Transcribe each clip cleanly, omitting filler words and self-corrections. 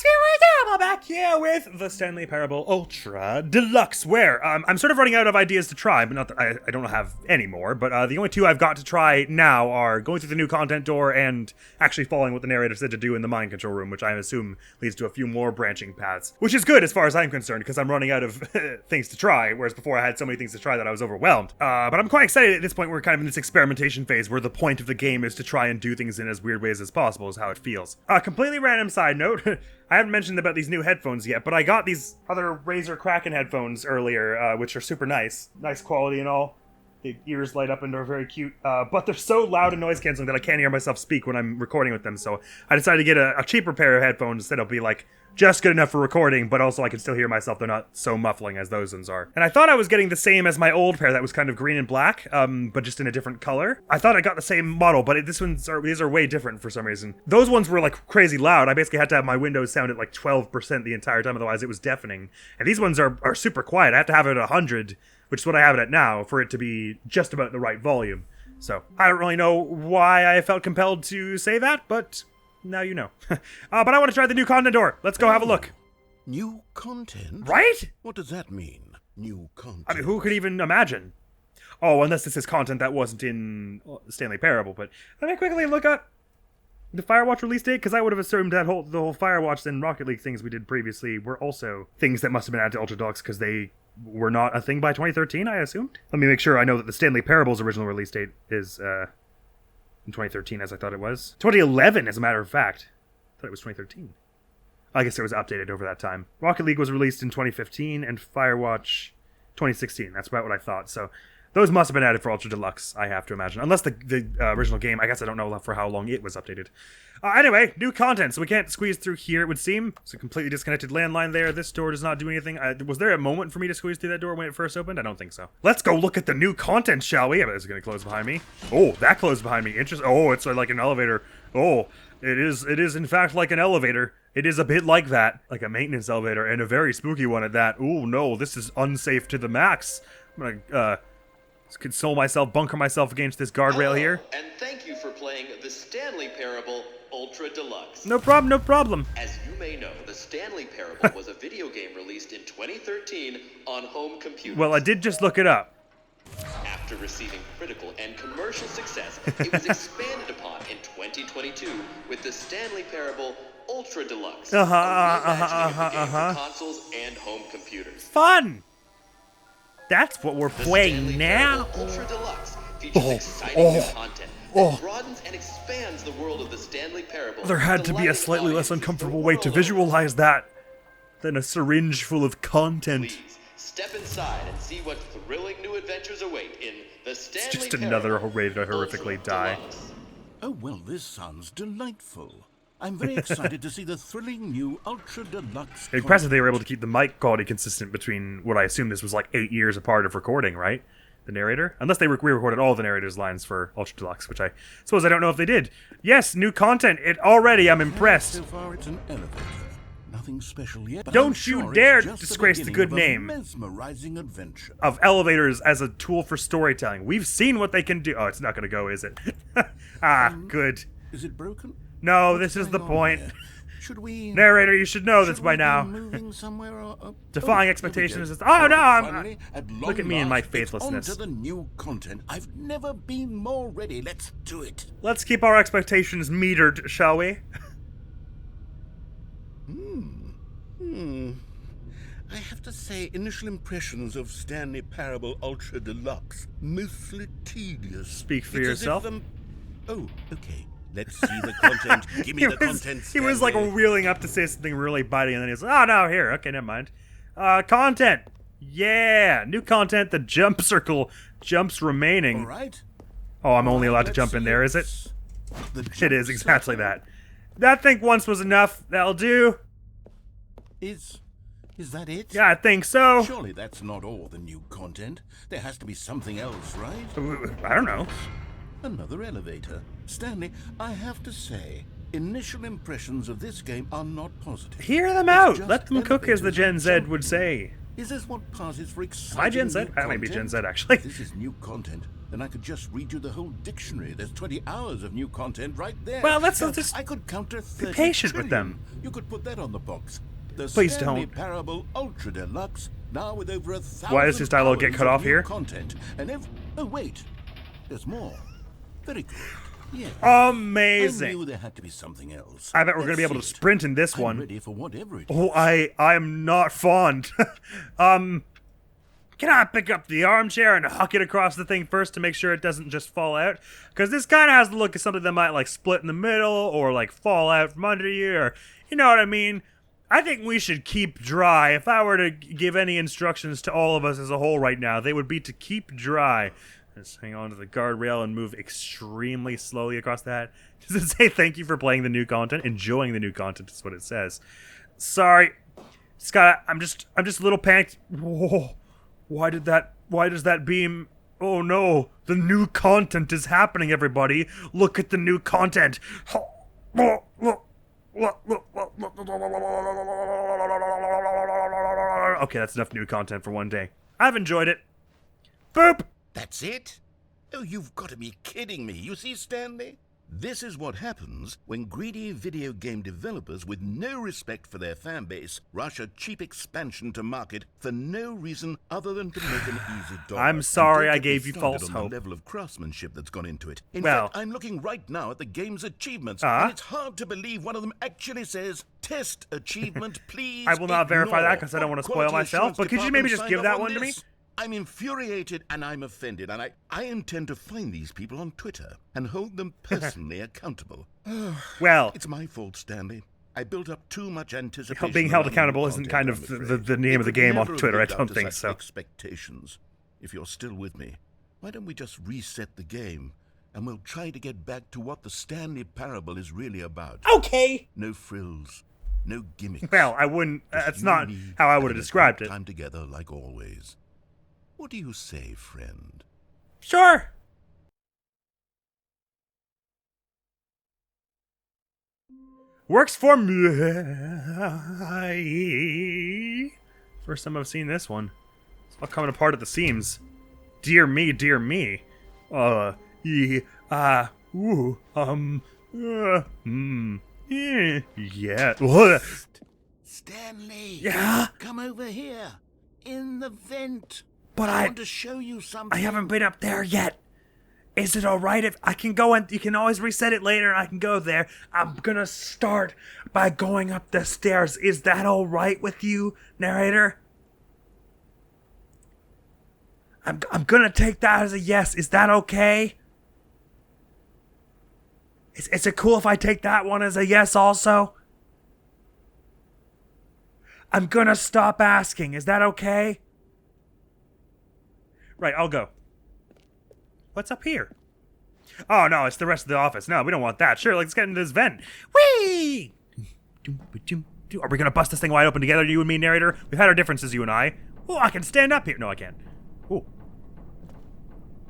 What's going on? I'm back here with the Stanley Parable Ultra Deluxe, where I'm sort of running out of ideas to try, but not that I don't have any more, but the only two I've got to try now are going through the new content door and actually following what the narrator said to do in the mind control room, which I assume leads to a few more branching paths, which is good as far as I'm concerned, because I'm running out of things to try, whereas before I had so many things to try that I was overwhelmed. But I'm quite excited at this point. We're kind of in this experimentation phase where the point of the game is to try and do things in as weird ways as possible, is how it feels. Completely random side note, I haven't mentioned about these new headphones yet, but I got these other Razer Kraken headphones earlier, which are super nice. Nice quality and all. The ears light up and they're very cute, but they're so loud and noise canceling that I can't hear myself speak when I'm recording with them, so I decided to get a cheaper pair of headphones that'll be like just good enough for recording, but also I can still hear myself. They're not so muffling as those ones are. And I thought I was getting the same as my old pair that was kind of green and black, but just in a different color. I thought I got the same model, but these are way different for some reason. Those ones were like crazy loud. I basically had to have my windows sound at like 12% the entire time, otherwise it was deafening. And these ones are super quiet. I have to have it at 100, which is what I have it at now, for it to be just about the right volume. So, I don't really know why I felt compelled to say that, but now you know. But I want to try the new content door. Let's go have a look. New content? Right? What does that mean, new content? I mean, who could even imagine? Oh, unless this is content that wasn't in Stanley Parable, but let me quickly look up the Firewatch release date, because I would have assumed that the whole Firewatch and Rocket League things we did previously were also things that must have been added to Ultra Deluxe, because they were not a thing by 2013, I assumed. Let me make sure I know that the Stanley Parable's original release date is in 2013, as I thought it was. 2011, as a matter of fact. I thought it was 2013. I guess it was updated over that time. Rocket League was released in 2015, and Firewatch 2016. That's about what I thought. So those must have been added for Ultra Deluxe, I have to imagine. Unless the original game, I guess I don't know for how long it was updated. Anyway, new content, so we can't squeeze through here, it would seem. It's a completely disconnected landline there. This door does not do anything. Was there a moment for me to squeeze through that door when it first opened? I don't think so. Let's go look at the new content, shall we? I bet it's going to close behind me. Oh, that closed behind me. Interesting. Oh, it's like an elevator. Oh, it is in fact like an elevator. It is a bit like that, like a maintenance elevator, and a very spooky one at that. Oh no, this is unsafe to the max. I'm gonna console myself, bunker myself against this guardrail here. And thank you for playing the Stanley Parable Ultra Deluxe. No problem, no problem. As you may know, the Stanley Parable was a video game released in 2013 on home computers. Well, I did just look it up. After receiving critical and commercial success, it was expanded upon in 2022 with the Stanley Parable Ultra Deluxe, a reimagining of the game for consoles and home computers. Fun! That's what we're playing Stanley now. Parable Ultra Deluxe features exciting new content that broadens and expands the world of the Stanley Parable. There had to be a slightly less uncomfortable way to visualize that than a syringe full of content. Please step inside and see what thrilling new adventures await in the Stanley It's just Parable another way to horrifically Ultra die. Deluxe. Oh, well, this sounds delightful. I'm very excited to see the thrilling new Ultra Deluxe. Impressive they were able to keep the mic quality consistent between what I assume this was like 8 years apart of recording, right? The narrator? Unless they re-recorded all the narrator's lines for Ultra Deluxe, which I suppose I don't know if they did. Yes, new content. I'm impressed. So far, it's an elevator. Nothing special yet. But Don't you dare disgrace the good name mesmerizing adventure of elevators as a tool for storytelling. We've seen what they can do. Oh, it's not going to go, is it? Good. Is it broken? No, this is the point. Should we... Narrator, you should know this by now. Moving somewhere or, Defying expectations is... Oh, no, look at me and my faithlessness. On to the new content. I've never been more ready. Let's do it. Let's keep our expectations metered, shall we? I have to say, initial impressions of Stanley Parable Ultra Deluxe, mostly tedious. Speak for It's yourself. as if, oh, okay. Let's see the content. Give me the content, He was like Stanley. wheeling up to say something really bitey, and then he's like, oh, no, here. Okay, never mind. Content. Yeah. New content. The jump circle jumps remaining. All right. Oh, I'm only allowed to Let's jump in see there, is it? it's the It jump is exactly circle. that. That thing once was enough. That'll do. Is that it? Yeah, I think so. Surely that's not all the new content. There has to be something else, right? I don't know. Another elevator. Stanley, I have to say, initial impressions of this game are not positive. Hear them It's out. just Let them cook, as the elevators Gen and Z would jumping. say. Is this what passes for exciting Am I Gen Z? new That might be content? Gen Z, actually. If this is new content, then I could just read you the whole dictionary. There's 20 hours of new content right there. Well, let's Now, just I could counter 30 patient with trillion. them. You could put that on the box. The Please Stanley don't. Parable Ultra Deluxe, now with over 1,000 Why does his dialogue get hours cut of off new here? Content. And oh wait, there's more. Very good. Yeah. Amazing. I knew there had to be something else. I bet we're going to be able to sprint in this I'm one. ready for whatever it is. Oh, I am not fond. Can I pick up the armchair and huck it across the thing first to make sure it doesn't just fall out? Because this kind of has the look of something that might, like, split in the middle or, like, fall out from under you or, you know what I mean? I think we should keep dry. If I were to give any instructions to all of us as a whole right now, they would be to keep dry. Just hang on to the guardrail and move extremely slowly across that. Does it say thank you for playing the new content? Enjoying the new content is what it says. Sorry, Scott. I'm just a little panicked. Whoa. Why does that beam? Oh no, the new content is happening, everybody. Look at the new content. Okay, that's enough new content for one day. I've enjoyed it. Boop! That's it? Oh, you've got to be kidding me. You see, Stanley? This is what happens when greedy video game developers with no respect for their fan base rush a cheap expansion to market for no reason other than to make an easy dollar. I'm sorry And don't I get me gave you started false on hope. the level of craftsmanship that's gone into it. In Well. fact, I'm looking right now at the game's achievements, Ah. and it's hard to believe one of them actually says, "Test achievement, please." I will not verify that 'cause I don't What want to spoil quality myself, assurance but could you maybe department just signed give off that on one to me? this? I'm infuriated and I'm offended, and I intend to find these people on Twitter and hold them personally accountable. Well, It's my fault, Stanley. I built up too much anticipation. being held around accountable new isn't content, kind I'm of afraid. the name It of the could game on never have Twitter, I lived up don't to think such so. Expectations. If you're still with me, why don't we just reset the game and we'll try to get back to what the Stanley Parable is really about. Okay. No frills, no gimmicks. Well, I wouldn't. Just That's you not and me how I would having have a described good it. Time together like always. What do you say, friend? Sure. Works for me. First time I've seen this one. It's all coming apart at the seams. Dear me, dear me. Yeah, yeah. Stanley! Yeah? Come over here. In the vent. But I I want to show you something. I haven't been up there yet. Is it alright if I can go and you can always reset it later and I can go there? I'm gonna start by going up the stairs. Is that alright with you, narrator? I'm gonna take that as a yes. Is that okay? Is it cool if I take that one as a yes also? I'm gonna stop asking. Is that okay? Right, I'll go. What's up here? Oh, no, it's the rest of the office. No, we don't want that. Sure, let's get into this vent. Whee! Are we gonna bust this thing wide open together, you and me, narrator? We've had our differences, you and I. Oh, I can stand up here. No, I can't. Oh.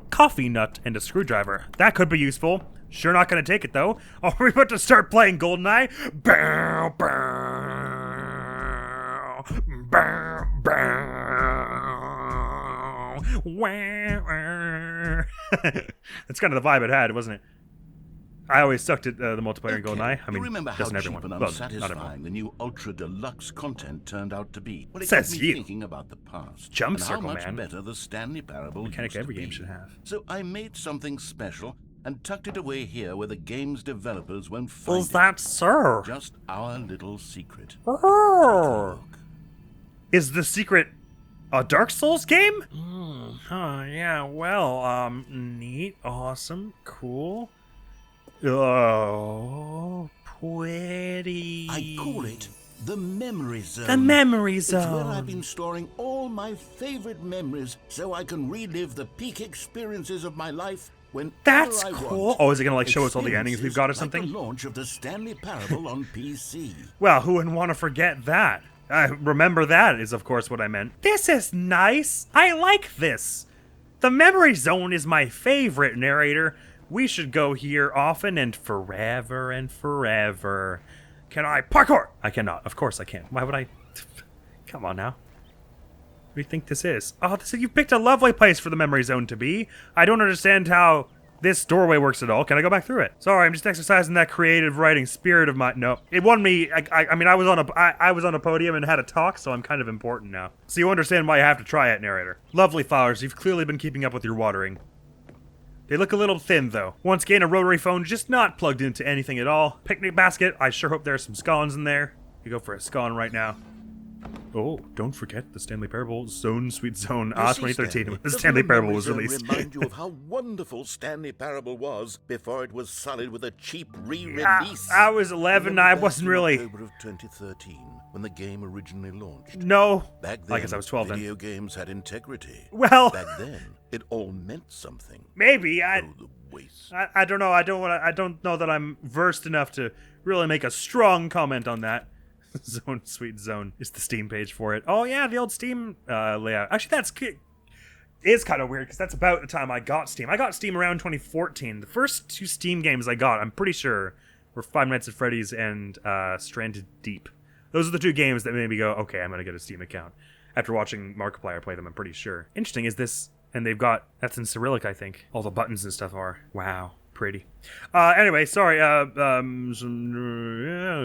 Coffee nut and a screwdriver. That could be useful. Sure not gonna take it, though. Are we about to start playing GoldenEye? Bow, bow. Bow, bow. That's kind of the vibe it had, wasn't it? I always sucked at the multiplayer in GoldenEye. I mean, you remember how doesn't cheap everyone? and Well, not unsatisfying everyone. the new Ultra Deluxe content turned out to be? Well, it Says got me you. thinking about the past Jump and circle, how much man. better the Stanley Parable Mechanic used to every game be. should have. So I made something special and tucked it away here where the game's developers won't find Was it. that sir? Just our little secret. Oh. Look. Is the secret a Dark Souls game? Yeah, well, neat, awesome, cool. Oh, pretty. I call it the Memory Zone. The Memory It's where Zone. I've been storing all my favorite memories so I can relive the peak experiences of my life whenever That's I cool. want. Oh, is it gonna, like, show us all the endings we've got or Experiences something? Like the launch of the Stanley Parable on PC. Well, who wouldn't want to forget that? Remember that is, of course, what I meant. This is nice. I like this. The Memory Zone is my favorite, narrator. We should go here often and forever and forever. Can I parkour? I cannot. Of course I can. Why would I? Come on now. What do you think this is? Oh, you've picked a lovely place for the memory zone to be. I don't understand how this doorway works at all. Can I go back through it? Sorry, I'm just exercising that creative writing spirit of mine. No, it won me. I mean, I was on a podium and had a talk, so I'm kind of important now. So you understand why I have to try it, narrator. Lovely flowers. You've clearly been keeping up with your watering. They look a little thin, though. Once again, a rotary phone just not plugged into anything at all. Picnic basket. I sure hope there's some scones in there. You go for a scone right now. Oh, don't forget the Stanley Parable Zone, Sweet Zone, 2013. The Stanley Parable was released. Remind you of how wonderful Stanley Parable was before it was sullied with a cheap re-release. I was 11. I wasn't really. October of 2013, when the game originally launched. No. Back then, I guess I was 12 then. Video games had integrity. Well. Back then, it all meant something. Maybe. Oh, the waste. I don't know. I don't know that I'm versed enough to really make a strong comment on that. Zone, Sweet Zone is the Steam page for it. Oh yeah, the old Steam layout. Actually, is kind of weird because that's about the time I got Steam. I got Steam around 2014. The first 2 Steam games I got, I'm pretty sure, were Five Nights at Freddy's and Stranded Deep. Those are the 2 games that made me go, okay, I'm gonna get a Steam account. After watching Markiplier play them, I'm pretty sure. Interesting is this, and they've got, that's in Cyrillic, I think. All the buttons and stuff are. Wow. Pretty. Anyway, sorry,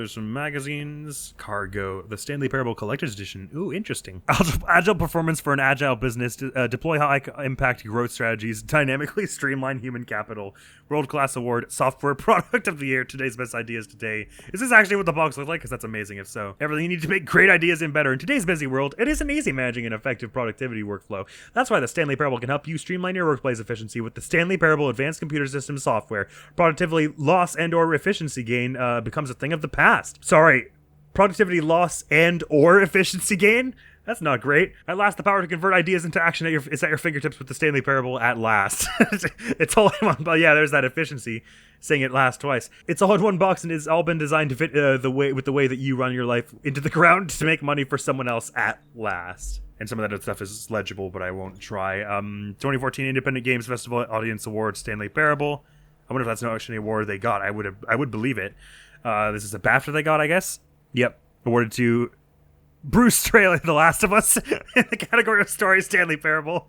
some magazines. Cargo. The Stanley Parable Collector's Edition. Ooh, interesting. Agile performance for an agile business. Deploy high-impact growth strategies. Dynamically streamline human capital. World-class award. Software product of the year. Today's best ideas today. Is this actually what the box looks like? Because that's amazing if so. Everything you need to make great ideas in better. In today's busy world, it isn't easy managing an effective productivity workflow. That's why the Stanley Parable can help you streamline your workplace efficiency with the Stanley Parable Advanced Computer System software. Productivity loss and or efficiency gain becomes a thing of the past. Sorry, productivity loss and or efficiency gain? That's not great. At last, the power to convert ideas into action is at your fingertips with the Stanley Parable at last. It's all I want, but yeah, there's that efficiency, saying it last twice. It's all in one box and it's all been designed to fit the way that you run your life into the ground to make money for someone else at last. And some of that stuff is legible, but I won't try. 2014 Independent Games Festival Audience Award, Stanley Parable. I wonder if that's an actually award they got. I would believe it. This is a BAFTA they got, I guess. Yep. Awarded to Bruce Straley, The Last of Us, in the category of story Stanley Parable.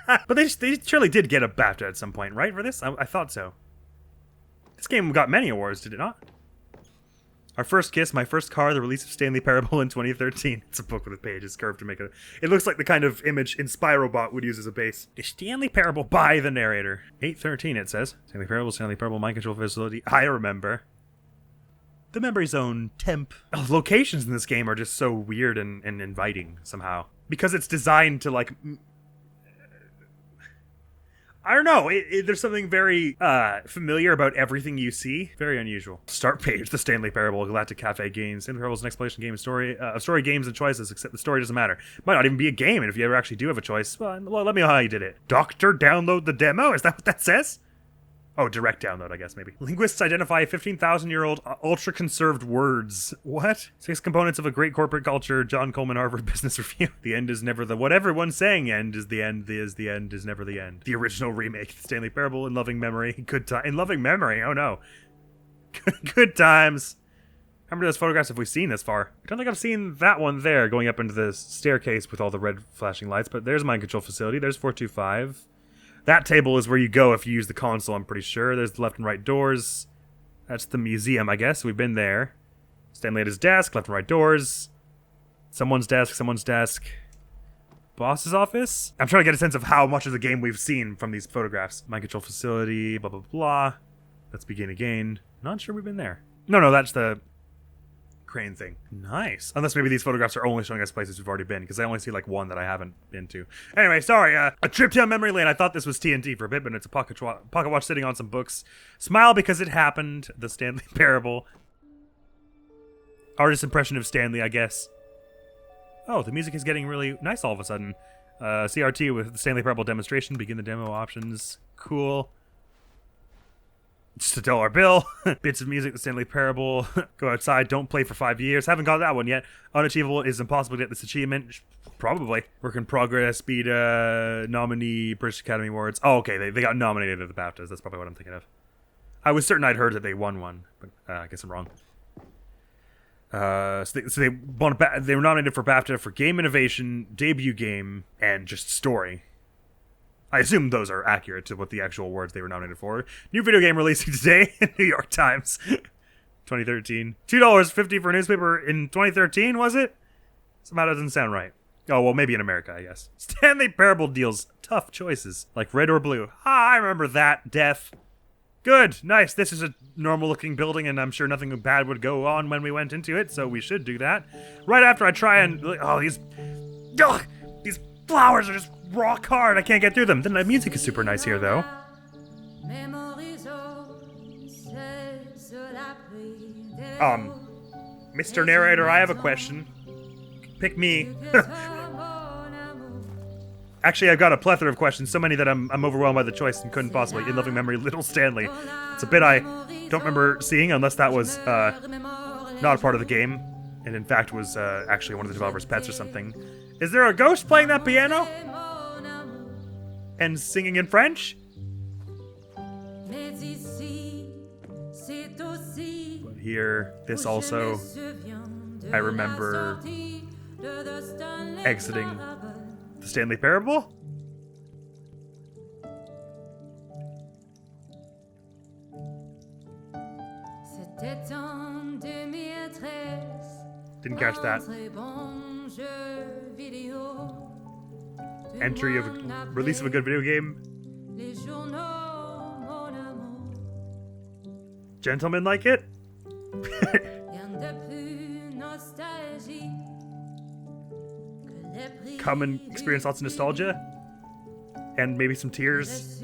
But they surely did get a BAFTA at some point, right, for this? I thought so. This game got many awards, did it not? Our First Kiss, My First Car, The Release of Stanley Parable in 2013. It's a book with a page. It's curved to make it looks like the kind of image Inspirobot would use as a base. The Stanley Parable by the narrator. 813 it says. Stanley Parable Mind Control Facility. I remember. The Memory Zone temp. Oh, locations in this game are just so weird and inviting somehow. Because it's designed to like... I don't know, there's something very familiar about everything you see. Very unusual. Start page, the Stanley Parable, Galactic Cafe Games. Stanley Parable is an exploration game of story games and choices, except the story doesn't matter. Might not even be a game, and if you ever actually do have a choice, well, let me know how you did it. Doctor, download the demo? Is that what that says? Oh, direct download, I guess, maybe. Linguists identify 15,000-year-old ultra-conserved words. What? 6 components of a great corporate culture. John Coleman, Harvard Business Review. The end is never the... What everyone's saying end is the end is never the end. The original remake. The Stanley Parable in loving memory. Good time. In loving memory? Oh, no. Good times. How many of those photographs have we seen this far? I don't think I've seen that one there, going up into the staircase with all the red flashing lights, but there's Mind Control Facility. There's 425. That table is where you go if you use the console, I'm pretty sure. There's the left and right doors. That's the museum, I guess. We've been there. Stanley at his desk, left and right doors. Someone's desk. Boss's office? I'm trying to get a sense of how much of the game we've seen from these photographs. Mind Control Facility, blah, blah, blah. Let's begin again. Not sure we've been there. No, that's the crane thing. Nice. Unless maybe these photographs are only showing us places we've already been, because I only see like one that I haven't been to. Anyway, sorry, a trip down memory lane. I thought this was TNT for a bit, but it's a pocket watch sitting on some books. Smile because it happened. The Stanley Parable. Artist's impression of Stanley, I guess. Oh, the music is getting really nice all of a sudden. CRT with the Stanley Parable demonstration. Begin the demo options. Cool. Just $1 bill. Bits of music, the Stanley Parable. Go outside, don't play for 5 years. Haven't got that one yet. Unachievable, is impossible to get this achievement. Probably. Work in progress, beta, nominee, British Academy Awards. Oh, okay, they got nominated at the BAFTAs. That's probably what I'm thinking of. I was certain I'd heard that they won one, but I guess I'm wrong. They were nominated for BAFTA for Game Innovation, Debut Game, and just Story. I assume those are accurate to what the actual awards they were nominated for. New video game releasing today in New York Times. 2013. $2.50 for a newspaper in 2013, was it? Somehow that doesn't sound right. Oh, well, maybe in America, I guess. Stanley Parable deals tough choices, like red or blue. Ah, I remember that. Death. Good. Nice. This is a normal-looking building, and I'm sure nothing bad would go on when we went into it, so we should do that. Right after I try and... Oh, these flowers are just rock hard. I can't get through them. The music is super nice here, though. Mr. Narrator, I have a question. Pick me. Actually, I've got a plethora of questions, so many that I'm overwhelmed by the choice and couldn't possibly. In loving memory, Little Stanley. It's a bit I don't remember seeing, unless that was not a part of the game, and in fact was actually one of the developers' pets or something. Is there a ghost playing that piano? And singing in French? But here, this also, I remember exiting the Stanley Parable? Didn't catch that. Entry of release of a good video game. Gentlemen like it? Come and experience lots of nostalgia and maybe some tears.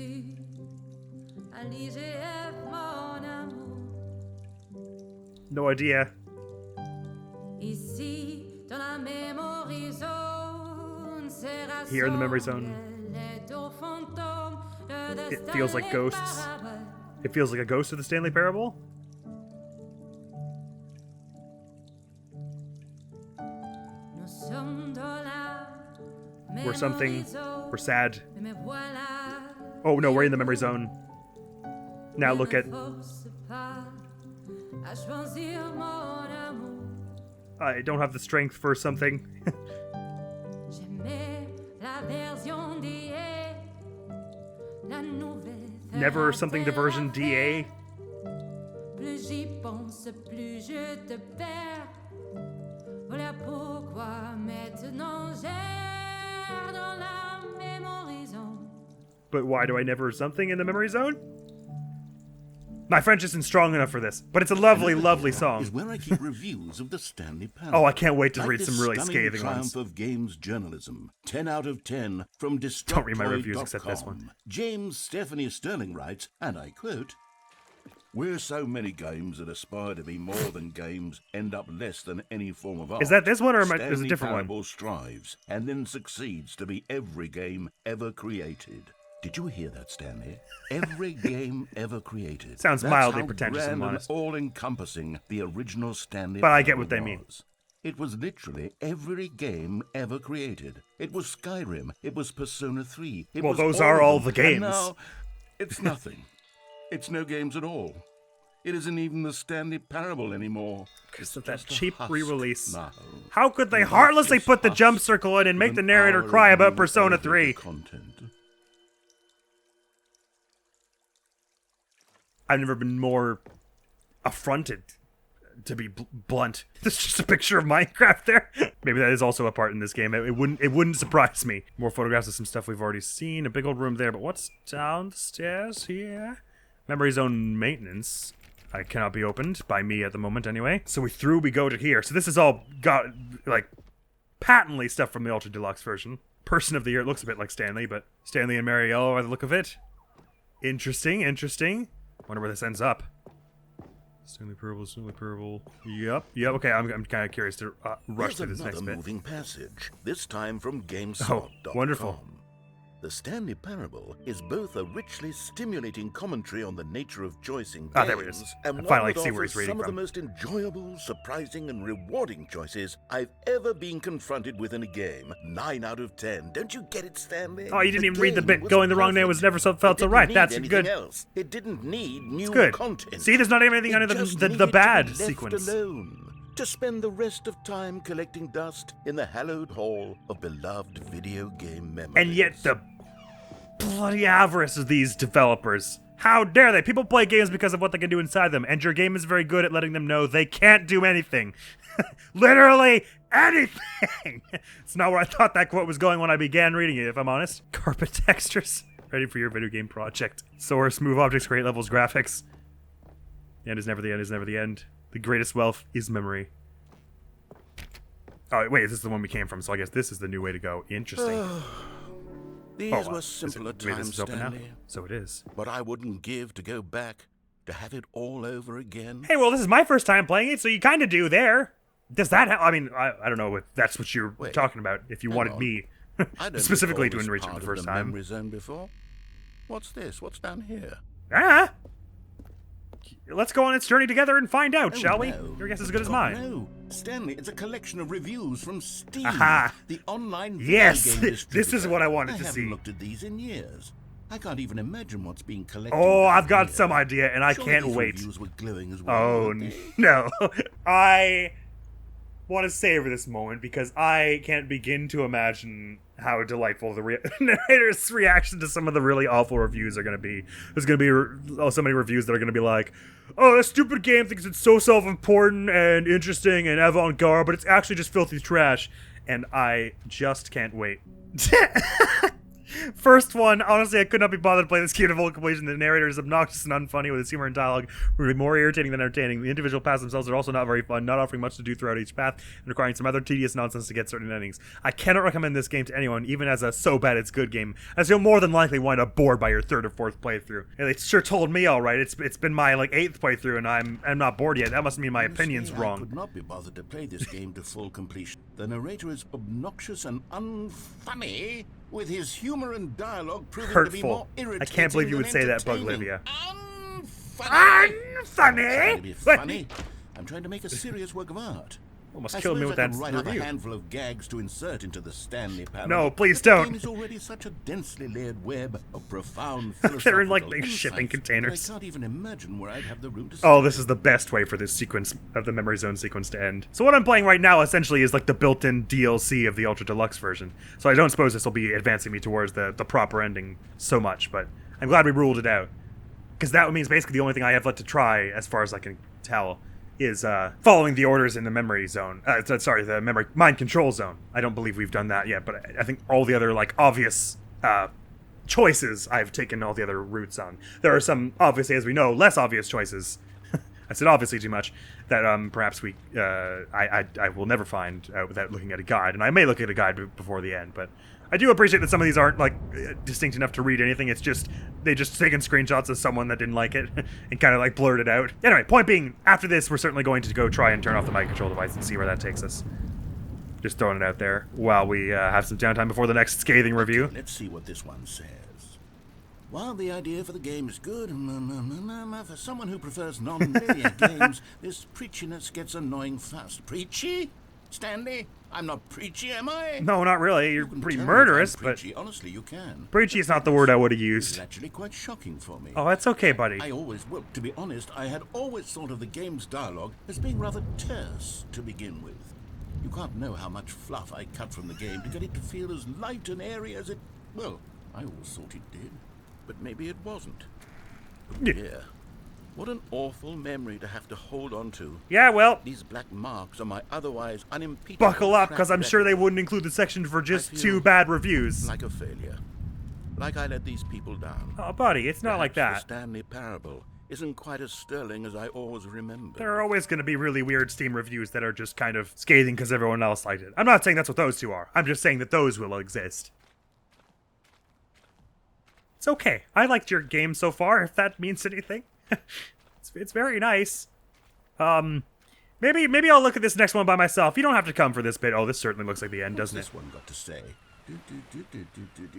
No idea. Here in the memory zone, it feels like ghosts. It feels like a ghost of the Stanley Parable. We're something. We're sad. Oh no, we're in the memory zone. Now look at... I don't have the strength for something. Never something diversion DA. But why do I never something in the memory zone? My French isn't strong enough for this, but it's a lovely, lovely song. Is where I keep reviews of the Stanley Parable. Oh, I can't wait to like read some really scathing triumph ones. Of games journalism. 10 out of 10 from Don't read my reviews except this one. James Stephanie Sterling writes, and I quote, "Where so many games that aspire to be more than games end up less than any form of art. Is that this one or is it a Stanley different Parable one? strives and then succeeds to be every game ever created." Did you hear that, Stanley? Every game ever created. Sounds That's mildly how pretentious and grand modest. all-encompassing the original Stanley But I get Parable what they mean. was. It was literally every game ever created. It was Skyrim. It was Persona 3. It Well, was those are all of the them. And games. now, it's nothing. It's no games at all. It isn't even the Stanley Parable anymore. Because of Just that a cheap husk re-release. now. How could they A heartlessly lifeless put the husk jump circle in and make of the an narrator hour cry of about new Persona elevated 3? Content. I've never been more affronted, to be blunt. There's just a picture of Minecraft there. Maybe that is also a part in this game. It wouldn't surprise me. More photographs of some stuff we've already seen. A big old room there, but what's downstairs here? Memory zone maintenance. I cannot be opened by me at the moment anyway. So we go to here. So this is all got like patently stuff from the Ultra Deluxe version. Person of the Year. It looks a bit like Stanley, but Stanley and Marielle by the look of it. Interesting. Wonder where this ends up. Stanley Parable. Yep. Okay, I'm kind of curious to rush through this next bit. Moving passage, this time from GameSpot.com. Oh, wonderful. The Stanley Parable is both a richly stimulating commentary on the nature of choice in games, Ah, there it is. and I one finally that see where he's offers reading some of the from. most enjoyable, surprising, and rewarding choices I've ever been confronted with in a game. 9 out of 10. Don't you get it, Stanley? Oh, you didn't The even read the game bit was going the wrong way perfect. was never felt It so didn't right. need That's anything good. else. It didn't need new It's good. content. See, there's not even anything It under just the needed to bad be left sequence. alone. to spend the rest of time collecting dust in the hallowed hall of beloved video game memories. And yet the bloody avarice of these developers. How dare they? People play games because of what they can do inside them, and your game is very good at letting them know they can't do anything. Literally anything! It's not where I thought that quote was going when I began reading it, if I'm honest. Carpet textures. Ready for your video game project. Source, move objects, create levels, graphics. The end is never the end is never the end. The greatest wealth is memory. Oh, wait, this is the one we came from, so I guess this is the new way to go. Interesting. These were simpler times, Stanley. So it is. But I wouldn't give to go back, to have it all over again. Hey, well, this is my first time playing it, so you kind of do there. Does that help? I mean, I don't know if that's what you're talking about, if you wanted me specifically to enrich it the first time. Memory zone before. What's this? What's down here? Ah! Let's go on its journey together and find out, shall we? Your guess is as good as mine. No, Stanley, it's a collection of reviews from Steam, Aha. the online video Yes, game distributor. this is what I wanted to see. I haven't looked at these in years. I can't even imagine what's being collected. Oh, I've got here. some idea, and I Surely can't these wait. Reviews were glowing as well, Oh, weren't they? no. I want to savor this moment because I can't begin to imagine how delightful the narrator's reaction to some of the really awful reviews are going to be. There's going to be so many reviews that are going to be like, oh, this stupid game thinks it's so self-important and interesting and avant-garde, but it's actually just filthy trash. And I just can't wait. First one, honestly, I could not be bothered to play this game to full completion. The narrator is obnoxious and unfunny with his humor and dialogue, really more irritating than entertaining. The individual paths themselves are also not very fun, not offering much to do throughout each path, and requiring some other tedious nonsense to get certain endings. I cannot recommend this game to anyone, even as a so bad it's good game, as you'll more than likely wind up bored by your third or fourth playthrough. And they sure told me all right. It's been my like 8th playthrough, and I'm not bored yet. That must mean my opinion's wrong. I could not be bothered to play this game to full completion. The narrator is obnoxious and unfunny, with his humor and dialogue proving to be more Hurtful. irritating I can't believe you than would say that, Bug entertaining. Livia. Trying to Unfunny? be funny. I'm trying to make a serious work of art. Almost I killed me suppose with I that could write up review. a handful of gags to insert into the Stanley parable. No, please The don't. game is already such a densely layered web of profound They're in like philosophical big shipping insights containers. that I can't even imagine where I'd have the room to Oh, this is the best way for this sequence of the memory zone sequence to end. So what I'm playing right now essentially is like the built-in DLC of the Ultra Deluxe version. So I don't suppose this will be advancing me towards the proper ending so much, but I'm glad we ruled it out. Because that means basically the only thing I have left to try, as far as I can tell, is following the orders in the memory zone. The memory mind control zone. I don't believe we've done that yet, but I think all the other like obvious choices I've taken all the other routes on. There are some, obviously, as we know, less obvious choices. I said obviously too much, that perhaps I will never find out without looking at a guide, and I may look at a guide before the end, but I do appreciate that some of these aren't like distinct enough to read anything. It's just they just taken screenshots of someone that didn't like it and kind of like blurred it out. Anyway, point being, after this, we're certainly going to go try and turn off the mind control device and see where that takes us. Just throwing it out there while we have some downtime before the next scathing review. Let's see what this one says. While the idea for the game is good, for someone who prefers non-linear games, this preachiness gets annoying fast. Preachy? Stanley? I'm not preachy, am I? No, not really. You're You can pretty tell me if murderous, I'm but preachy. Honestly, you can. preachy is not the word I would have This is used. actually quite shocking for me. Oh, that's okay, buddy. Well, to be honest, I had always thought of the game's dialogue as being rather terse to begin with. You can't know how much fluff I cut from the game to get it to feel as light and airy as it... Well, I always thought it did, but maybe it wasn't. Yeah. Yeah. What an awful memory to have to hold on to. Yeah, well, These black marks are my otherwise unimpeachable... buckle up, because I'm track sure they record. wouldn't include the section for just I feel 2 bad reviews. Like a failure. Like I let these people down. Oh, buddy, it's not like Perhaps that. The Stanley parable isn't quite as sterling as I always remembered. There are always going to be really weird Steam reviews that are just kind of scathing because everyone else liked it. I'm not saying that's what those two are. I'm just saying that those will exist. It's okay. I liked your game so far, if that means anything. It's very nice. Maybe I'll look at this next one by myself. You don't have to come for this bit. Oh, this certainly looks like the end, What's doesn't it? this one got to say?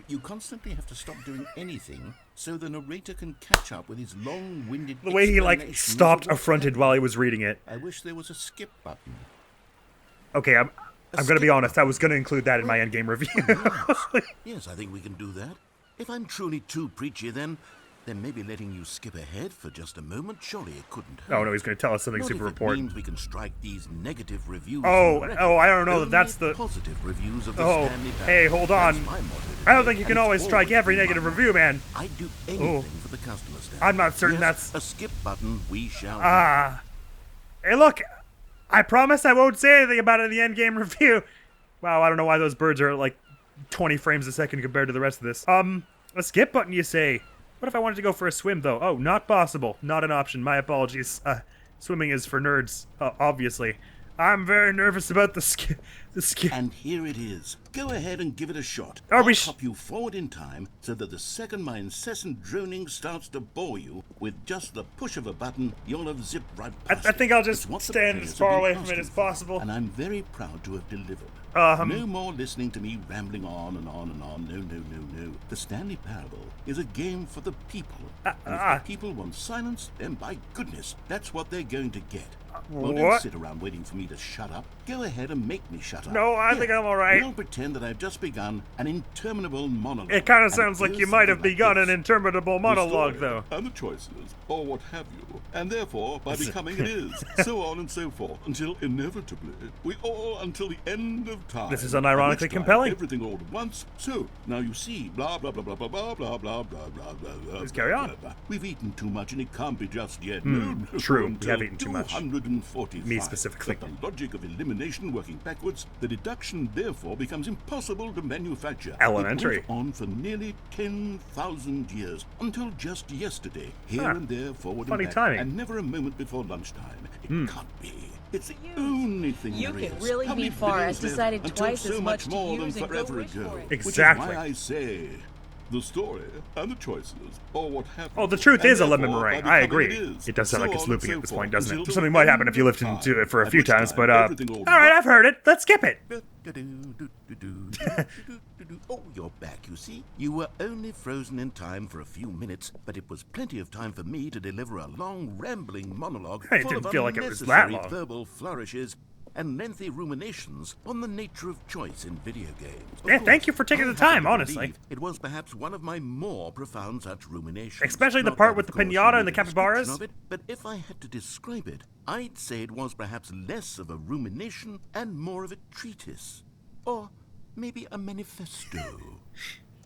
You constantly have to stop doing anything so the narrator can catch up with his long-winded The way he, like, explanations stopped of what's affronted happening. while he was reading it. I wish there was a skip button. Okay, I'm going to be honest. I was going to include that in my endgame review. Yes, I think we can do that. If I'm truly too preachy, then then maybe letting you skip ahead for just a moment, surely it couldn't hurt. Oh no, he's going to tell us something Not super if it important. means we can strike these negative reviews. Oh, from the oh, I don't know. record. That's Only the positive reviews of the Oh, Stanley Parable. hey, hold That's on. my motto I don't today, think you can and it's always strike always every been negative my review, man. I'd do anything for the customers. I'm not certain Yes, that's- a skip button. We shall. Hey, look, I promise I won't say anything about it in the endgame review. Wow, I don't know why those birds are like 20 frames a second compared to the rest of this. A skip button, you say? What if I wanted to go for a swim, though? Oh, not possible. Not an option. My apologies. Swimming is for nerds, obviously. I'm very nervous about the skip. And here it is. Go ahead and give it a shot. Are we I'll hop you forward in time so that the second my incessant droning starts to bore you, with just the push of a button, you'll have zipped right past I think I'll just It's what the stand players as have far been away from it asking as for, possible. And I'm very proud to have delivered. No more listening to me rambling on and on and on. No, no, no, no. The Stanley Parable is a game for the people. And if the people want silence, then by goodness, that's what they're going to get. Well, don't What? sit around waiting for me to shut up. Go ahead and make me shut up. No, I think I'm all right. We'll pretend that I've just begun an interminable monologue. It kind of And sounds like goes you might have something like begun this. an interminable monologue, though. And the choices, or what have you, and therefore by becoming it is, so on and so forth, until inevitably we all until the end of time. This is at unironically which time compelling. Everything all at once. So now you see, blah blah blah blah blah blah blah blah blah blah blah. Let's carry on. We've eaten too much, and it can't be just yet. No, true. We until have eaten too much. 245. Me specifically. But the logic of elimination working backwards, the deduction therefore becomes impossible to manufacture. Elementary. It went on for nearly 10,000 years, until just yesterday, here Huh. and there, forward Funny and back, timing. and never a moment before lunchtime. It can't be. It's the only thing You there can is. really How be many far. I billions live decided until twice so as much to more than use and go forever wish ago. for it. Exactly. Which is why I say the story and the choices, or what happened. Oh, the truth and is a therefore, lemon by meringue. I becoming agree. is, It does sound so like it's on and looping so at this point, forth, doesn't it? until Something the might happen end if you of listen to time, it for a at few which times, time but everything all alright, I've heard it. Let's skip it. Oh, you're back, you see. You were only frozen in time for a few minutes, but it was plenty of time for me to deliver a long, rambling monologue It full didn't of feel like it was that unnecessary long. verbal flourishes and lengthy ruminations on the nature of choice in video games. Of Yeah, course, thank you for taking I the time, happen to honestly. believe it was perhaps one of my more profound such ruminations. Especially the Not part that, with of the course, piñata you and the made a description capybaras. of it, but if I had to describe it, I'd say it was perhaps less of a rumination and more of a treatise. Or maybe a manifesto.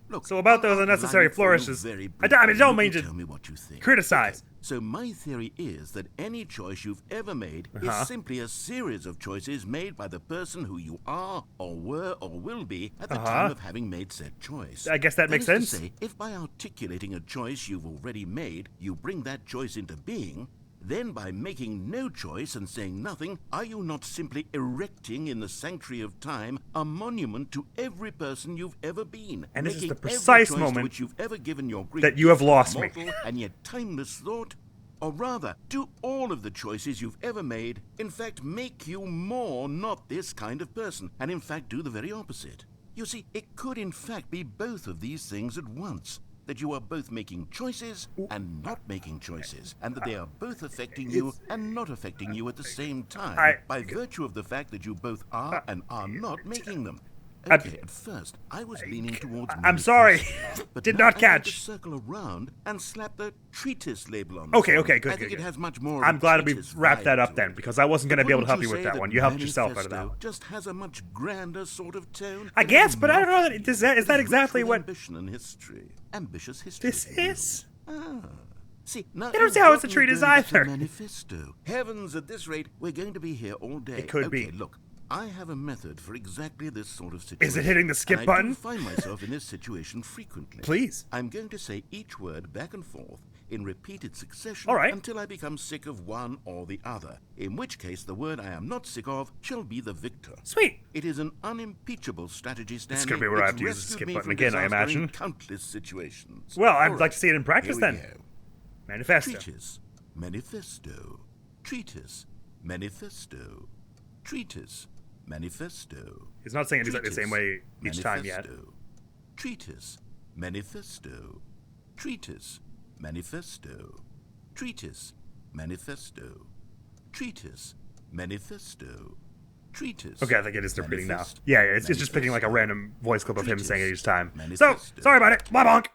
Look, So about those I'll unnecessary outline it for you flourishes, very I don't briefly. You mean can to tell me what you think. criticize. Okay, so my theory is that any choice you've ever made is simply a series of choices made by the person who you are, or were, or will be at the time of having made said choice. I guess that makes is to sense. say, if by articulating a choice you've already made, you bring that choice into being, then by making no choice and saying nothing, are you not simply erecting in the sanctuary of time a monument to every person you've ever been? And this is the making every precise choice to moment which you've ever given your Greek that you have lost me. mortal and yet timeless thought? Or rather, do all of the choices you've ever made, in fact, make you more not this kind of person, and in fact do the very opposite? You see, it could in fact be both of these things at once. That you are both making choices and not making choices, and that they are both affecting you and not affecting you at the same time, by virtue of the fact that you both are and are not making them. Okay, at first, I was leaning towards I'm sorry. manifesto, but Did now not I had to catch. circle around and slap the treatise label on Okay, it. okay, good, I think good, it good. has much more of I'm a glad we treatise wrapped that vibe up to then, it. because I wasn't going to be able to help Wouldn't you with say that one. You helped yourself out of that manifesto one. just has a much grander sort of tone. I than guess, the but I don't know that. mouthful. Is that It exactly rich with what ambition and history? Ambitious history. this is? See, now I don't you've see how it's a got me treatise going back to either. Manifesto. Heavens, at this rate, we're going to be here all day. It could okay, be. Look, I have a method for exactly this sort of situation. Is it hitting the skip and button? I do find myself in this situation frequently. Please. I'm going to say each word back and forth in repeated succession All right. until I become sick of one or the other, in which case the word I am not sick of shall be the victor. Sweet. It is an unimpeachable strategy, Stanley. gonna be where I It's have to use the rescued skip me button from again, I disaster in imagine. countless situations. Well, I'd All like to see it in practice here we then. go. Manifesto. Treatise, manifesto, treatise, manifesto, treatise, manifesto. He's not saying it exactly the same way each time yet. Manifesto. Treatise, manifesto, treatise, manifesto, treatise, manifesto, treatise, manifesto, treatise. Okay, I think it is repeating now. manifest, Yeah, it's just picking like a manifesto, random voice clip of him saying it each time. So, manifesto. sorry about it. My bonk.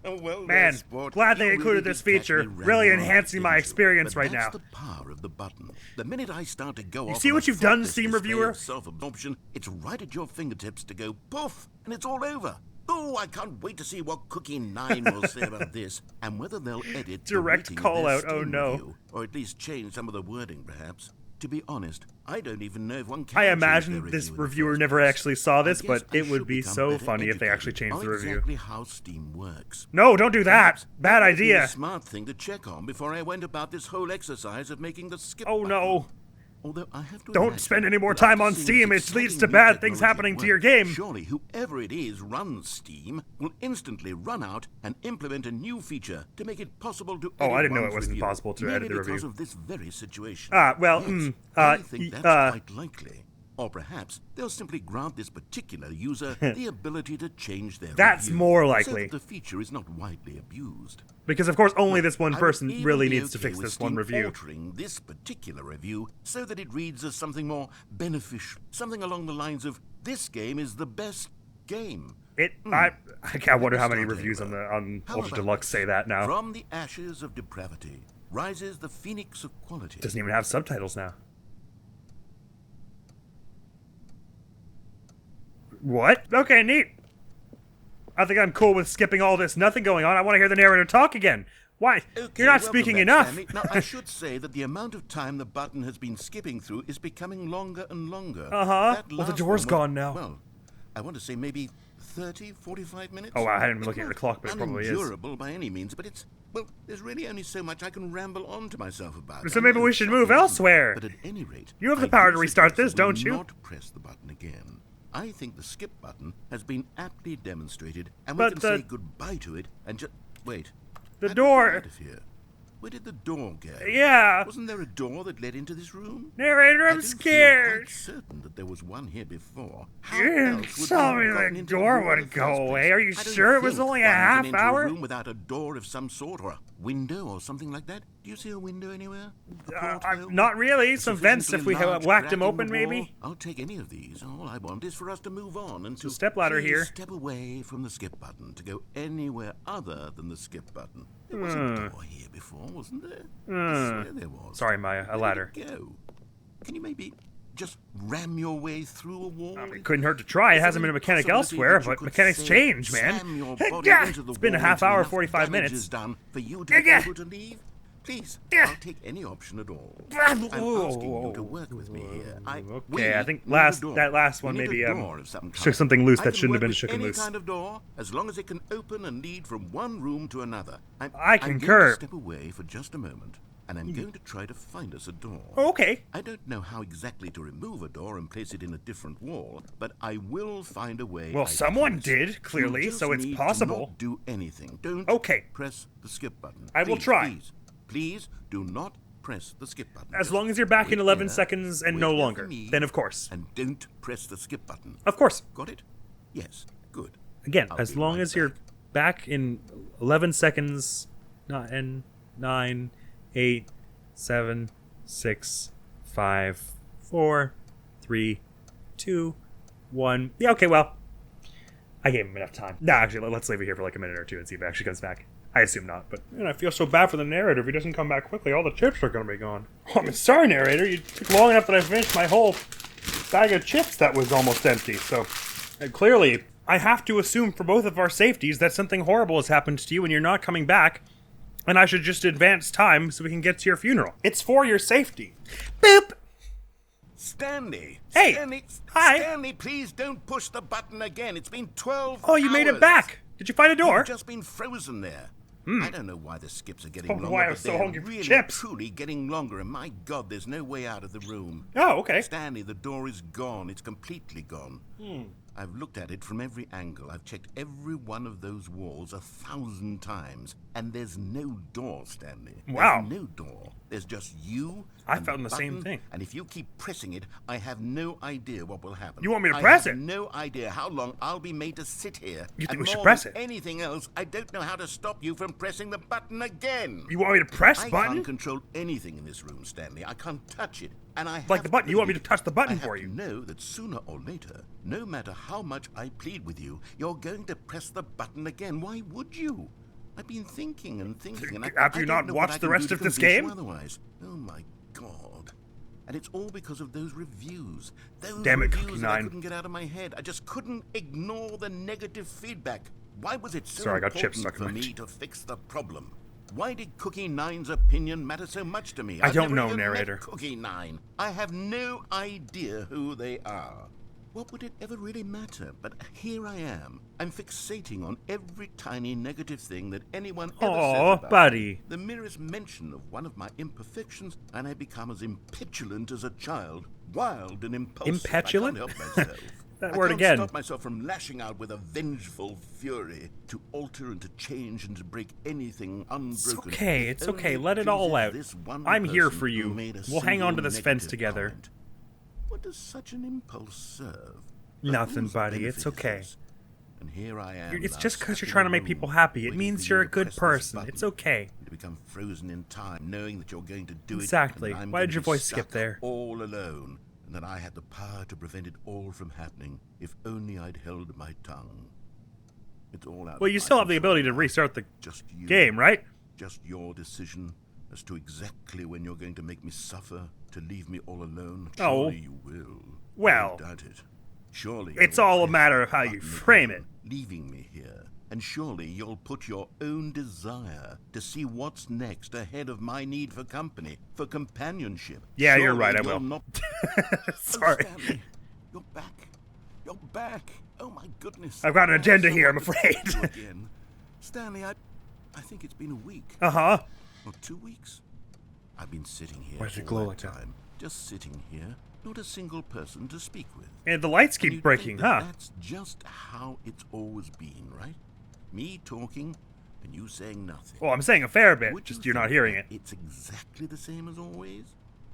Well, Man, sport, glad they you included really this did catch feature. me Really rambling on, enhancing my didn't you? experience But right that's now. the power of the button. The minute I start to go off see on what a you've done, thoughtless Steam display reviewer? of self-absorption, it's right at your fingertips to go poof, and it's all over. Oh, I can't wait to see what Cookie 9 will say about this, and whether they'll edit Direct the rating call of their out, oh Steam no. review, or at least change some of the wording, perhaps. To be honest, I don't even know if one can I change their imagine this review in the reviewer first never place. actually saw this, I guess but I it would should be become so better funny if they actually educated changed on the review. exactly how Steam works. No, don't do that. Perhaps Bad that would be a idea. smart thing to check on before I went about this whole exercise of making the skip Oh button. no. Although I have to Don't imagine spend any more that time after on seeing Steam. this It leads exciting to new bad things technology at happening to work, your game. Surely whoever it is runs Steam will instantly run out and implement a new feature to make it possible to edit I didn't know one's it wasn't review, possible to merely edit the because review. of this very situation. Well, Yes, y- I think that's uh, quite likely. Or perhaps they'll simply grant this particular user the ability to change their That's review, more so likely. that the feature is not widely abused. Because of course only this one I would person even really be needs to okay fix with this one Steam review. altering this particular review so that it reads as something more beneficial, something along the lines of "This game is the best game." I wonder how many Start reviews over. on How Ultra about Deluxe this? say that now. From the ashes of depravity rises the phoenix of quality. Doesn't even have subtitles now. What? Okay, neat. I think I'm cool with skipping all this nothing going on. I want to hear the narrator talk again. Why? Okay, You're not welcome speaking back, enough. Stanley. Now, I should say that the amount of time the button has been skipping through is becoming longer and longer. Uh-huh. That Well, the last door's one gone now. Well, I want to say maybe 30, 45 minutes? Oh, I hadn't been It's looking at the not clock, but it probably is. unendurable by any means, but it's, well, there's really only so much I can ramble on to myself about. So I maybe know we it's should shocking, move isn't it? elsewhere. But at any rate, You have the I power do to restart suggest this, that we don't you? not press the button again. I think the skip button has been aptly demonstrated, and But we can the- say goodbye to it and just wait. The I door- out of here. Where did the door go? Yeah. Wasn't there a door that led into this room? Narrator, I I'm don't feel scared. quite certain that there was one here before. How You didn't else would tell we me have gotten the into door room in would the go first away. place? Are you I don't sure it was think only a one half can enter hour? A room without a door of some sort, or a window, or something like that. Do you see a window anywhere? A porthole? Not really. A Some vents if we sufficiently have large whacked crack them in the open, maybe. wall? I'll take any of these. All I want is for us to move on and to stepladder please here. step away from the skip button to go anywhere other than the skip button. There was a door here before, wasn't there? I swear there was. Sorry, Maya, a ladder. Where did it go? Can you maybe just ram your way through a wall? It couldn't hurt to try. It hasn't been a mechanic Possibility elsewhere, that you but could, mechanics say, change, slam man. your body Yeah, into the it's been a wall half until hour, enough 45 damage minutes. is done for you to be Yeah. able to leave. Please, Yeah. I'll take any option at all. Ah, I'm asking you to work with me here. Okay, I think need last- a door. that last We one need maybe, a door of some shook kind. something loose I that can shouldn't have work been with shooken any loose. kind of door, as long as it can open and lead from one room to another. I I'm going concur. to step away for just a moment, and I'm going to try to find us a door. Okay. I don't know how exactly to remove a door and place it in a different wall, but I will find a way. Well, I someone promise. did, clearly, You just so it's need to possible. not do anything. Don't Okay. press the skip button. I will Please, try. Please do not press the skip button. As Just long as you're back in wait 11 here, seconds and wait no here for longer. me, Then of course. And don't press the skip button. Of course. Got it? Yes. Good. Again, I'll as be long right as you're back in 11 seconds, 9, 8, 7, 6, 5, 4, 3, 2, 1. Yeah, okay, well, I gave him enough time. Nah, actually, let's leave it here for like a minute or two and see if it actually comes back. I assume not, but man, I feel so bad for the narrator. If he doesn't come back quickly, all the chips are going to be gone. Oh, I'm sorry, narrator. You took long enough that I finished my whole bag of chips that was almost empty. So, clearly, I have to assume for both of our safeties that something horrible has happened to you and you're not coming back, and I should just advance time so we can get to your funeral. It's for your safety. Boop! Stanley! Hey! Stanley! Hi! Stanley, please don't push the button again. It's been 12 Oh, you made it hours. back! Did you find a door? You've just been frozen there. I don't know why the skips are getting Oh, longer, why I but was so they're hungry for really, chips. truly getting longer, and my God, there's no way out of the room. Oh, okay. Stanley, the door is gone. It's completely gone. I've looked at it from every angle. I've checked every one of those walls 1,000 times, and there's no door, Stanley. Wow. There's no door. There's just you. I and found the same button, thing. And if you keep pressing it, I have no idea what will happen. You want me to press I it? have no idea how long I'll be made to sit here. You think And we should more press than it? anything else, I don't know how to stop you from pressing the button again. You want me to press I button? can't control anything in this room, Stanley. I can't touch it. And I Like the button. You want me to touch the button for you. I know that sooner or later, no matter how much I plead with you, you're going to press the button again. Why would you? I've been thinking and thinking, and Have I you don't not know what watched I the can rest do of to this convince you game? Otherwise. Oh my God. And it's all because of those reviews. Those Damn it, reviews that I Cookie9. couldn't get out of my head. I just couldn't ignore the negative feedback. Why was it so Sorry, I got chips important stuck in for my me to fix the problem? Why did Cookie9's opinion matter so much to me? I don't I've never know, even met narrator. Cookie9. I have no idea who they are. What would it ever really matter? But here I am. I'm fixating on every tiny negative thing that anyone ever says Aw, about buddy. me. The merest mention of one of my imperfections, and I become as impetulant as a child, wild and impulsive. Impetulant? I can't help myself. That I word can't again. stop myself from lashing out with a vengeful fury to alter and to change and to break anything unbroken. It's okay. Let it all out. I'm here for you. We'll hang on to this fence together. Comment. What does such an impulse serve? Nothing, Whose buddy. It's benefit is okay. this? And here I am. It's now, just because you're sat trying to in make room, people happy. It waiting means for you're you a to good press this person. button It's okay. and to become frozen in time, knowing that you're going to do Exactly. it. And I'm Why going did your to be voice skip stuck there? all alone, and that I had the power to prevent it all from happening if only I'd held my tongue. It's all out. Well, of you my still have the control ability to now. restart the Just you. game, right? Just your decision as to exactly when you're going to make me suffer, to leave me all alone. Oh. Surely you will. Well, I doubt it. Surely it's you'll all a press matter the of how you button frame again, it. leaving me here. And surely you'll put your own desire to see what's next ahead of my need for company, for companionship. Yeah, you're Surely right, I you'll will. Not... Sorry. Oh, Stanley, you're back. You're back. Oh my goodness. I've got an agenda So here, I'm wonderful to afraid. see you again. Stanley, I think it's been a week. Uh-huh. Or 2 weeks. I've been sitting here Why does it all glow that like that? time, just sitting here, not a single person to speak with. And the lights And keep you'd breaking, think that huh? That's just how it's always been, right? Me talking and you saying nothing. Well, I'm saying a fair bit, Would just you you're not think hearing that it. It's exactly the same as always?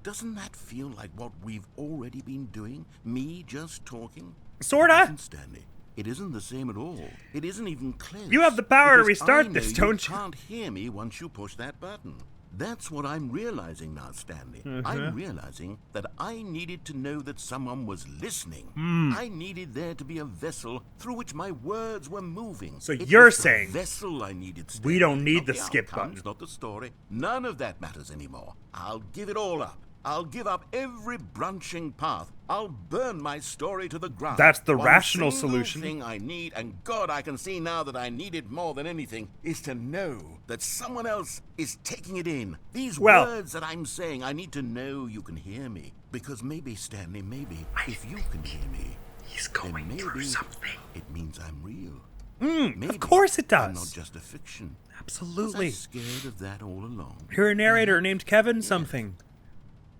Doesn't that feel like what we've already been doing? Me just talking? Sorta. Listen, Stanley, it isn't the same at all. It isn't even close. You have the power to Because restart I know this, don't you? You can't hear me once you push that button. That's what I'm realizing now, Stanley. Mm-hmm. I'm realizing that I needed to know that someone was listening. Hmm. I needed there to be a vessel through which my words were moving. So It you're was the saying vessel I needed, Stanley. we don't need Not the skip outcomes, button. Not the story. None of that matters anymore. I'll give it all up. I'll give up every branching path. I'll burn my story to the ground. That's the One rational single solution. thing I need, and God, I can see now that I need it more than anything, is to know that someone else is taking it in. These Well- words that I'm saying, I need to know you can hear me. Because maybe, Stanley, maybe, if you can hear me, He's then going maybe through something. it means I'm real. Of Maybe course it I'm does. not just a fiction. Was I Absolutely. scared of that all along? You're a narrator named Kevin something.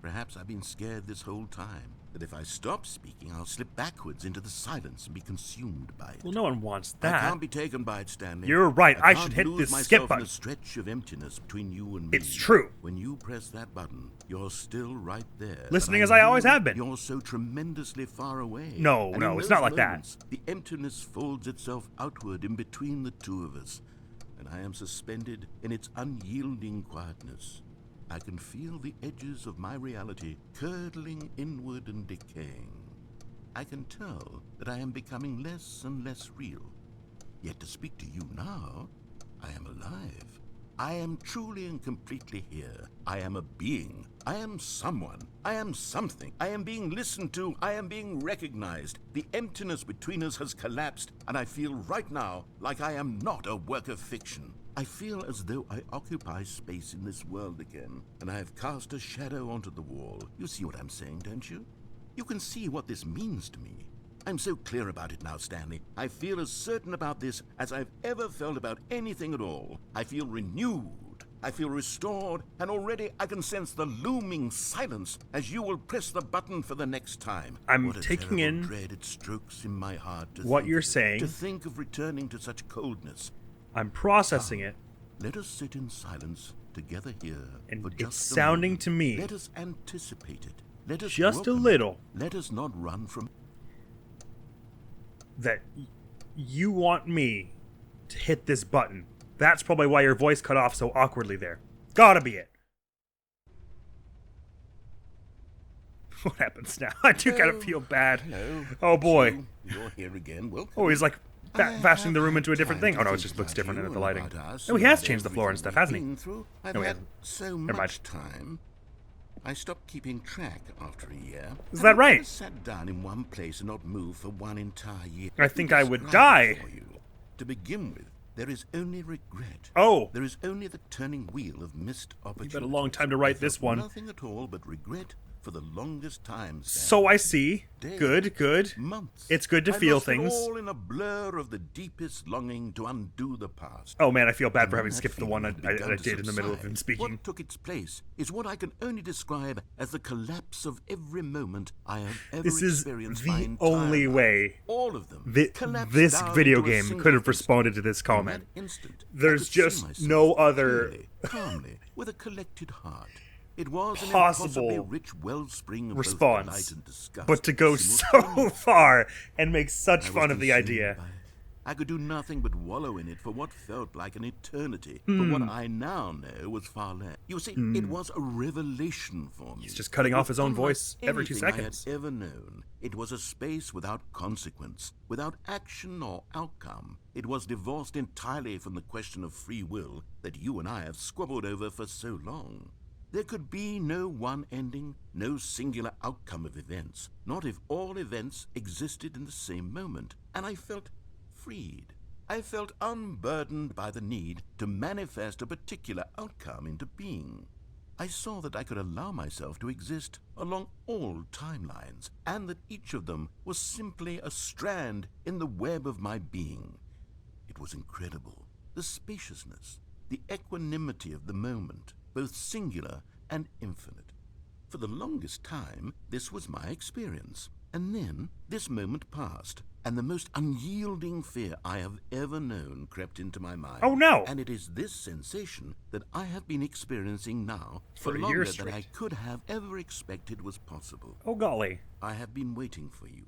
Perhaps I've been scared this whole time that if I stop speaking, I'll slip backwards into the silence and be consumed by it. Well, no one wants I that. can't be taken by it, Stanley. You're right. I can't should hit lose this myself skip in button. a stretch of emptiness between you and me. It's true. When you press that button, you're still right there. Listening but as I always know have been. You're so tremendously far away. No, And no, in it's those not like that. moments, the emptiness folds itself outward in between the two of us, and I am suspended in its unyielding quietness. I can feel the edges of my reality curdling inward and decaying. I can tell that I am becoming less and less real. Yet to speak to you now, I am alive. I am truly and completely here. I am a being. I am someone. I am something. I am being listened to. I am being recognized. The emptiness between us has collapsed, and I feel right now like I am not a work of fiction. I feel as though I occupy space in this world again, and I have cast a shadow onto the wall. You see what I'm saying, don't you? You can see what this means to me. I'm so clear about it now, Stanley. I feel as certain about this as I've ever felt about anything at all. I feel renewed. I feel restored, and already I can sense the looming silence as you will press the button for the next time. I'm What a taking terrible in dread it strokes in my heart to what think you're of it, saying. To think of returning to such coldness. I'm processing it, Let us sit in silence together here and for it's just a sounding moment. to me Let us anticipate it. Let us just a welcome it. little Let us not run from. that you want me to hit this button. That's probably why your voice cut off so awkwardly there. Gotta be it. What happens now? I do kind of feel bad. Hello. Oh boy. So, you're here again. Welcome. Oh, he's like fashioning the room into a different thing. Oh no, it just looks different under the lighting. Oh, he has changed the floor and stuff, hasn't he? I've No, he had hasn't. so much time. I stopped keeping track after a year. Is that right? I never sat down in one place and not moved for one entire year. I think I would Describe it die. for you. To begin with, there is only regret. Oh. There is only the turning wheel of missed opportunities. You've had a long time to write I this felt one. Nothing at all but regret for the longest time. So I see. Days, Good. months. It's good to I feel lost it things. all in a blur of the deepest longing to undo the past. Oh man, I feel bad for And having that skipped the feeling one I had begun to did in the middle of him subside. speaking. What took its place is what I can only describe as the collapse of every moment I have ever This is experienced my the entire only life. way All of them collapsed this down video into a game single could have fist. responded to this In comment. that instant, I There's could see just myself no other clearly, calmly, with a collected heart. It was an possible impossibly rich wellspring of both response. delight and disgust. But to go so simultaneously. far and make such I was fun of the consumed idea. by it. I could do nothing but wallow in it for what felt like an eternity. Hmm. For what I now know was far less. You see, it was a revelation for me. He's just cutting It off was his own unlike voice every 2 anything seconds. I had ever known. It was a space without consequence, without action or outcome. It was divorced entirely from the question of free will that you and I have squabbled over for so long. There could be no one ending, no singular outcome of events, not if all events existed in the same moment. And I felt freed. I felt unburdened by the need to manifest a particular outcome into being. I saw that I could allow myself to exist along all timelines, and that each of them was simply a strand in the web of my being. It was incredible. The spaciousness, the equanimity of the moment, both singular and infinite. For the longest time, this was my experience. And then this moment passed, and the most unyielding fear I have ever known crept into my mind. Oh, no. And it is this sensation that I have been experiencing now For for a year longer than straight. I could have ever expected was possible. Oh golly. I have been waiting for you.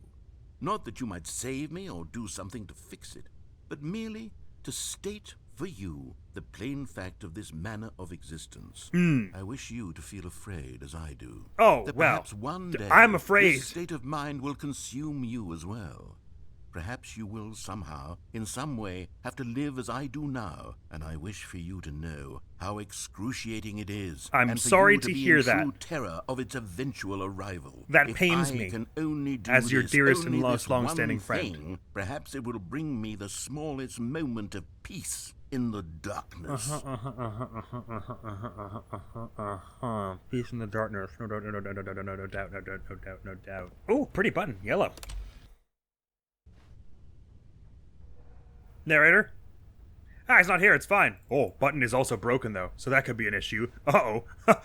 Not that you might save me or do something to fix it, but merely to state for you the plain fact of this manner of existence. I wish you to feel afraid as I do. Oh, that well, perhaps one day I'm afraid. this state of mind will consume you as well. Perhaps you will somehow, in some way, have to live as I do now, and I wish for you to know how excruciating it is. I'm and for sorry you to be hear in that. true terror of its eventual arrival. That If pains I me, can only do as your this, dearest and only most this long-standing one friend. thing, perhaps it will bring me the smallest moment of peace in the darkness. Peace in the darkness. No doubt. Oh, pretty button. Yellow. Narrator? Ah, he's not here. It's fine. Oh, button is also broken, though, so that could be an issue. Uh-oh.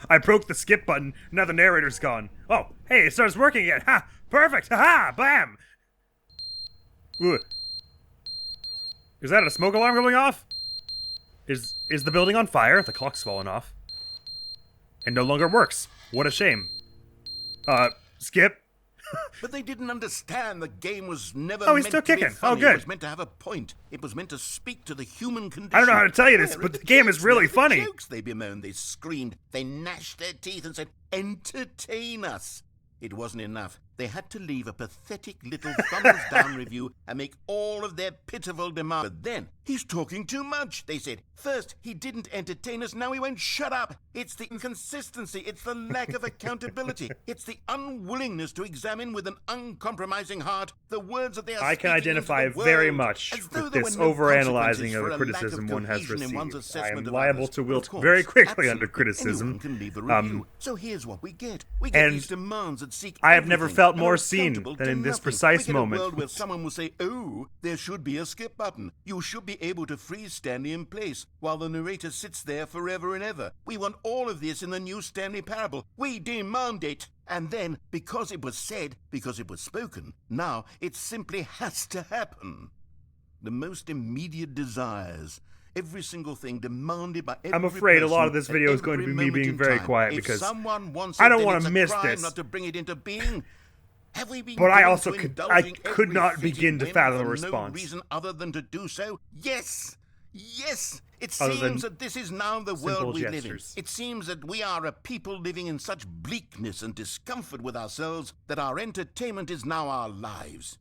I broke the skip button. Now the narrator's gone. Oh, hey, it starts working again. Ha! Perfect. Ha-ha! Bam! Ooh. Is that a smoke alarm going off? Is the building on fire? The clock's fallen off. And no longer works. What a shame. Skip? But they didn't understand the game was never Oh, he's meant still to be kicking. funny. Oh, good. It was meant to have a point. It was meant to speak to the human condition. I don't know how to tell you this, Where but are the game is jokes? really Where are the funny. Jokes, they bemoaned, they screamed, they gnashed their teeth and said, "Entertain us." It wasn't enough. They had to leave a pathetic little thumbs-down review and make all of their pitiful demands. But then, "He's talking too much," they said. First, he didn't entertain us, now he won't shut up. It's the inconsistency, it's the lack of accountability, it's the unwillingness to examine with an uncompromising heart the words that they are I can speaking identify into the very world, much as though with there this were no overanalyzing consequences of for the a criticism lack of one has cohesion in one's received. I assessment am of liable others. to But wilt of course, very quickly absolutely under criticism. anyone can leave a review. So here's what we get. We get and these demands that seek I have never everything felt and more are seen accountable than to in this nothing. precise we get moment. A world where someone will say, "Oh, there should be a skip button. You should be able to freeze Stanley in place while the narrator sits there forever and ever. We want all of this in the new Stanley parable. We demand it." And then, because it was said, because it was spoken, now it simply has to happen. The most immediate desires, every single thing demanded by every I'm afraid a lot of person this video at is going to be every me moment being in very time. quiet If because someone wants I it, don't then wanna it's a miss crime this. not to bring it into being. Have we been But I given also to could indulging not every begin to fleeting fathom a whim for response. no reason other than to do so? Yes. Yes, it Other seems than that this is now the simple world we live in. gestures. It seems that we are a people living in such bleakness and discomfort with ourselves that our entertainment is now our lives.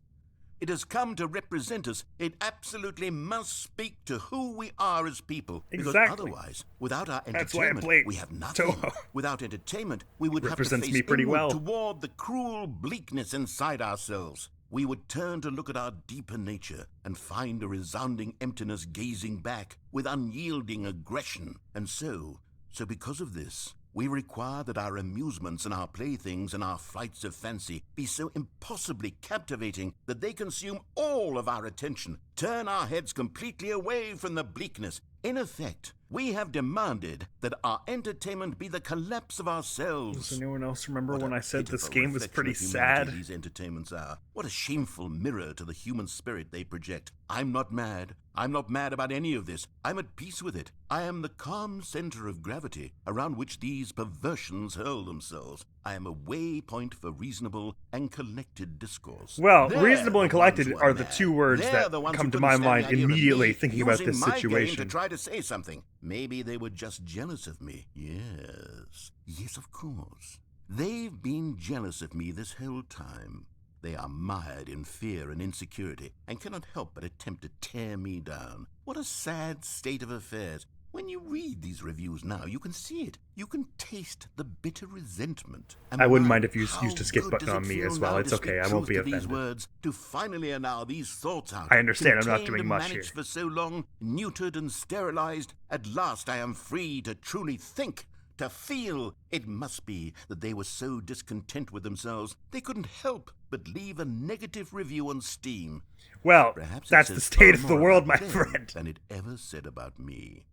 It has come to represent us. It absolutely must speak to who we are as people. Exactly. Because otherwise, without our That's why I entertainment, play we have nothing. Toho. Without entertainment, we would have to Represents face me pretty inward well. toward the cruel bleakness inside ourselves. We would turn to look at our deeper nature and find a resounding emptiness gazing back with unyielding aggression. And so because of this, we require that our amusements and our playthings and our flights of fancy be so impossibly captivating that they consume all of our attention, turn our heads completely away from the bleakness. In effect, we have demanded that our entertainment be the collapse of ourselves. Does anyone else remember What when a I said this pitiful game was reflection pretty of humanity sad? These entertainments are. What a shameful mirror to the human spirit they project. I'm not mad. I'm not mad about any of this. I'm at peace with it. I am the calm center of gravity around which these perversions hurl themselves. I am a waypoint for reasonable and collected discourse. Well, They're reasonable and the ones collected who are the mad. two words They're that the ones come who to couldn't my stand the mind idea of immediately me thinking about using this my game situation. to try to say something. Maybe they were just jealous of me. Yes, of course. They've been jealous of me this whole time. They are mired in fear and insecurity and cannot help but attempt to tear me down. What a sad state of affairs. When you read these reviews now, you can see it. You can taste the bitter resentment. I wouldn't mind if you how used a skip good button does on it me feel as well. now It's to okay, speak I won't be truth to these offended. words, to finally allow these thoughts out. I understand, I'm not Contained doing and much managed here. for so long, neutered and sterilized, at last I am free to truly think, to feel. It must be that they were so discontent with themselves they couldn't help but leave a negative review on Steam. Well, Perhaps it that's says the state far of the more world, about my them friend. than it ever said about me.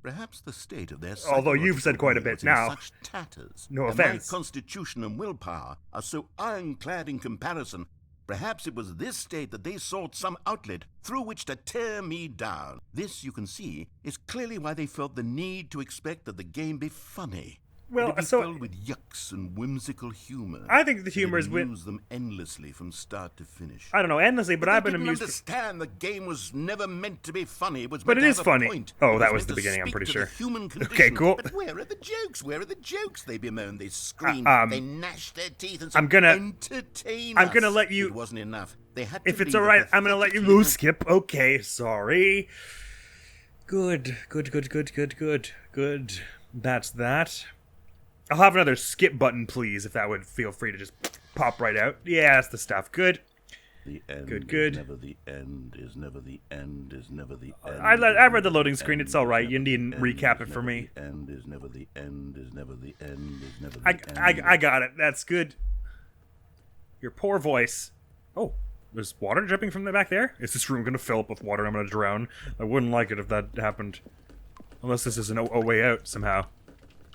Perhaps the state of their Although you've said psychological quite a being bit was in now. such tatters, No and offense. my constitution and willpower are so ironclad in comparison. Perhaps it was this state that they sought some outlet through which to tear me down. This, you can see, is clearly why they felt the need to expect that the game be funny. Well, to be so- filled with yucks and whimsical humor. I think the That humor it is with... amused them endlessly from start to finish. I don't know, endlessly, but I've been they didn't amused... understand the game was never meant to be funny. It was But meant it to is have funny. A point. Oh, It that was was the meant to beginning, I'm speak pretty to sure. the human condition. Okay, cool. But where are the jokes? Where are the jokes? They bemoan, they scream, they gnash their teeth and say, I'm gonna entertain us. let you... It wasn't enough. They had to If it's be the alright, I'm gonna let you... pathetic Ooh, skip. Okay, sorry. Good. That's that. I'll have another skip button, please, if that would feel free to just pop right out. Yeah, that's the stuff. Good. The end Good. is never the end, is never the end, is never the end. I read the loading screen. It's alright. You needn't recap it for me. The end is never the end, is never the end, is never the end. I got it. That's good. Your poor voice. Oh, there's water dripping from the back there? Is this room gonna fill up with water and I'm gonna drown? I wouldn't like it if that happened. Unless this is a way out somehow.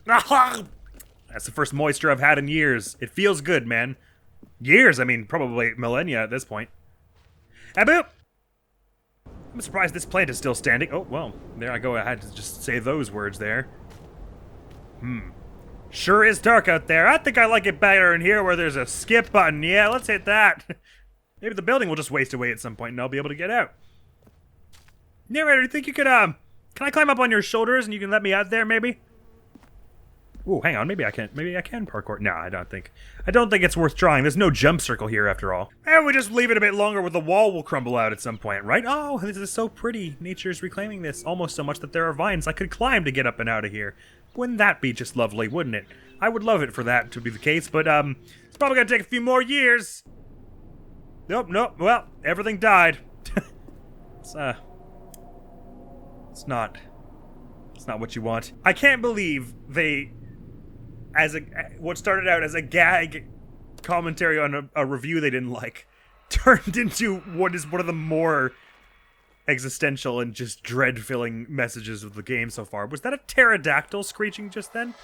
That's the first moisture I've had in years. It feels good, man. Years, I mean, probably millennia at this point. Aboop! I'm surprised this plant is still standing. Oh, well, there I go. I had to just say those words there. Sure is dark out there. I think I like it better in here where there's a skip button. Yeah, let's hit that. Maybe the building will just waste away at some point and I'll be able to get out. Narrator, do you think you could, can I climb up on your shoulders and you can let me out there, maybe? Ooh, hang on, maybe I can parkour. No, I don't think it's worth trying. There's no jump circle here after all. And we just leave it a bit longer where the wall will crumble out at some point, right? Oh, this is so pretty. Nature's reclaiming this almost so much that there are vines I could climb to get up and out of here. Wouldn't that be just lovely, wouldn't it? I would love it for that to be the case, but it's probably gonna take a few more years. Nope, well, everything died. It's not what you want. I can't believe they, what started out as a gag commentary on a review they didn't like, turned into what is one of the more existential and just dread-filling messages of the game so far. Was that a pterodactyl screeching just then?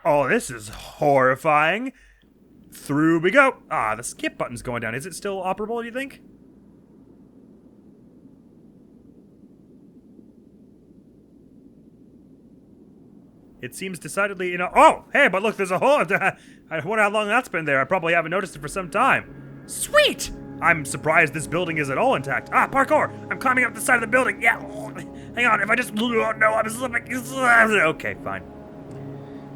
Oh, this is horrifying. Through we go. Ah, the skip button's going down. Is it still operable, do you think? It seems decidedly, oh, hey, but look, there's a hole. I wonder how long that's been there. I probably haven't noticed it for some time. Sweet! I'm surprised this building is at all intact. Ah, parkour! I'm climbing up the side of the building. Yeah. Hang on, if I just... No, I'm slipping. Okay, fine.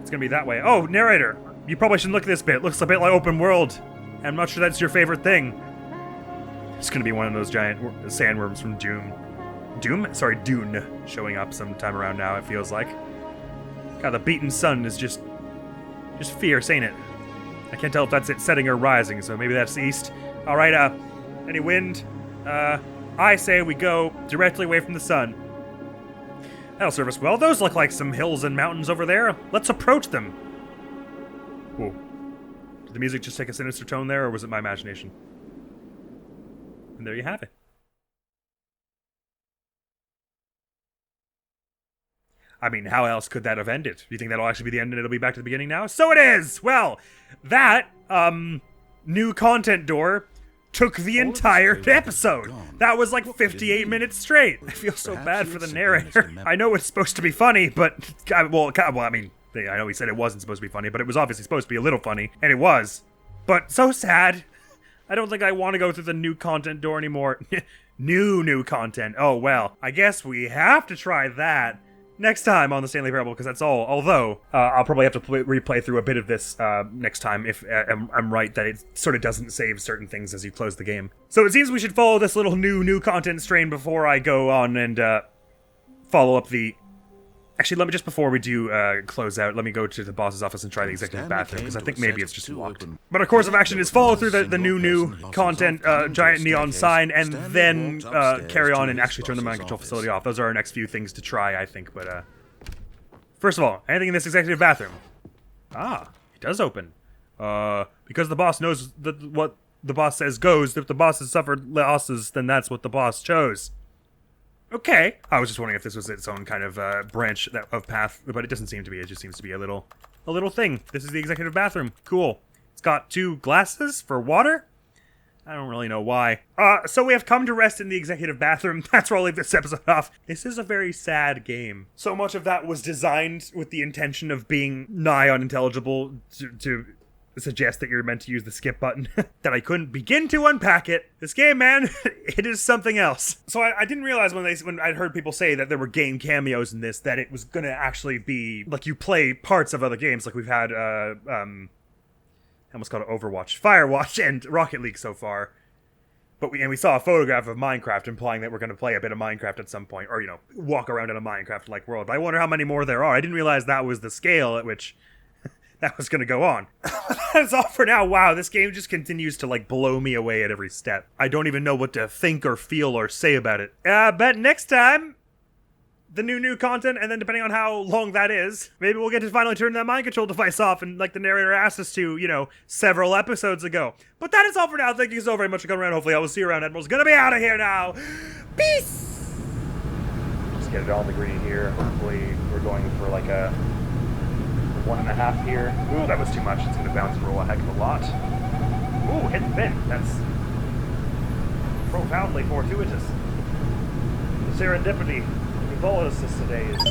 It's gonna be that way. Oh, narrator. You probably shouldn't look at this bit. It looks a bit like open world. I'm not sure that's your favorite thing. It's gonna be one of those giant sandworms from Doom. Dune showing up sometime around now, it feels like. God, the beaten sun is just fierce, ain't it? I can't tell if that's it setting or rising, so maybe that's east. Alright, any wind? I say we go directly away from the sun. That'll serve us well. Those look like some hills and mountains over there. Let's approach them. Whoa. Did the music just take a sinister tone there, or was it my imagination? And there you have it. I mean, how else could that have ended? Do you think that'll actually be the end and it'll be back to the beginning now? So it is! Well, that, new content door took the entire episode. That was like 58 minutes straight. I feel so bad for the narrator. I know it's supposed to be funny, but, well, I mean, I know he said it wasn't supposed to be funny, but it was obviously supposed to be a little funny, and it was. But so sad. I don't think I want to go through the new content door anymore. New content. Oh, well, I guess we have to try that next time on the Stanley Parable, because that's all. Although, I'll probably have to replay through a bit of this next time if I'm right that it sort of doesn't save certain things as you close the game. So it seems we should follow this little new content strain before I go on and follow up the... Actually, let me just, before we do close out, let me go to the boss's office and try the executive bathroom, because I think maybe it's just locked. But our course of action is follow through the new content, giant neon sign, and then carry on and actually turn the mind control facility off. Those are our next few things to try, I think, but first of all, anything in this executive bathroom? Ah, it does open. Because the boss knows that what the boss says goes. If the boss has suffered losses, then that's what the boss chose. Okay. I was just wondering if this was its own kind of branch of path, but it doesn't seem to be. It just seems to be a little thing. This is the executive bathroom. Cool. It's got 2 glasses for water. I don't really know why. So we have come to rest in the executive bathroom. That's where I'll leave this episode off. This is a very sad game. So much of that was designed with the intention of being nigh unintelligible to suggest that you're meant to use the skip button, that I couldn't begin to unpack it. This game, man, it is something else. So I didn't realize when I'd heard people say that there were game cameos in this, that it was gonna actually be, like, you play parts of other games, like we've had, I almost called it Overwatch, Firewatch, and Rocket League so far. But we saw a photograph of Minecraft implying that we're gonna play a bit of Minecraft at some point, or, walk around in a Minecraft-like world. But I wonder how many more there are. I didn't realize that was the scale at which that was gonna go on. That's all for now. Wow, this game just continues to, blow me away at every step. I don't even know what to think or feel or say about it. But next time, the new content, and then depending on how long that is, maybe we'll get to finally turn that mind control device off, and like the narrator asked us to, several episodes ago. But that is all for now. Thank you so very much for coming around. Hopefully I will see you around. Admiral's gonna be out of here now. Peace! Just get it on the green here. Hopefully we're going for like a 1.5 here. Ooh, that was too much. It's gonna bounce for a heck of a lot. Ooh, hit the bin. That's profoundly fortuitous. The serendipity that befalls us today is